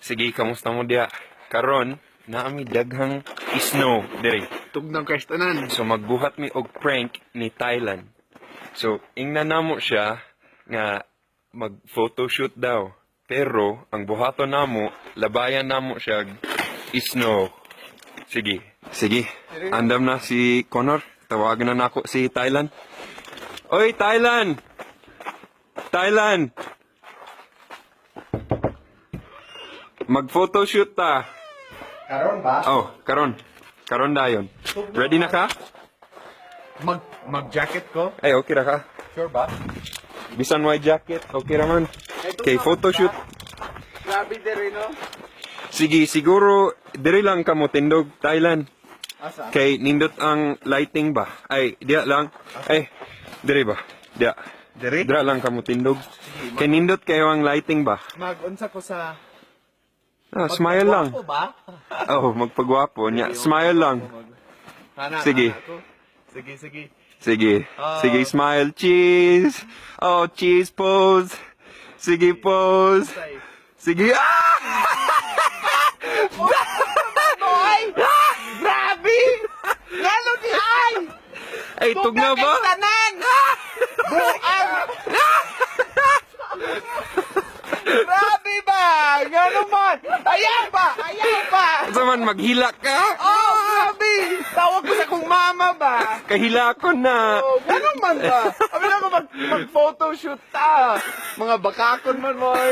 Sige, kamusta mo dia? Karon, naami daghang snow dire. Tugnang kastanan. So magbuhat mi og prank ni Thailand. So ingnan namo siya nga mag photoshoot daw. Pero ang buhaton namo, labayan namo siya snow. Sige. Sige. Andam na si Connor. Tawagan na nako si Thailand. Oy, Thailand! Thailand! Mag-photoshoot ta. Karon ba? Oh, karon. Karon dayon. Ready na ka? Mag-jacket ko? Ay, okay ra ka. Sure ba? Bisan white jacket, okay ra man. Okay, photoshoot. Grabe dire, no? Sige, siguro diri lang ka mo tindog, Thailand. Asa? Kay nindot ang lighting ba? Ay, diya lang. Ay, diri ba? Diya. Dire? Dira lang ka mo tindog. Kay nindot kayo ang lighting ba? Mag-unsa ko sa... Ah, smile lang. Magpagwapo ba? Oh, magpagwapo niya. Smile lang. Sige. Ako. Sige, sige. Sige. Sige, smile. Cheese. Oh, cheese pose. Sige, pose. Sige. Ah! Boy! Grabe! Lalo di ay! Ay, tugnaw ba? Tanan! Buang! Grabe ba? Gano man? Ayaw ba? Ayaw ba? Saman, maghila ka? Oh, grabe! Tawag ko sa kong mama ba? Kahila ko na. Oh, gano'n man ba? Kami na mag-photoshoot ta. Mga bakakon man, boy.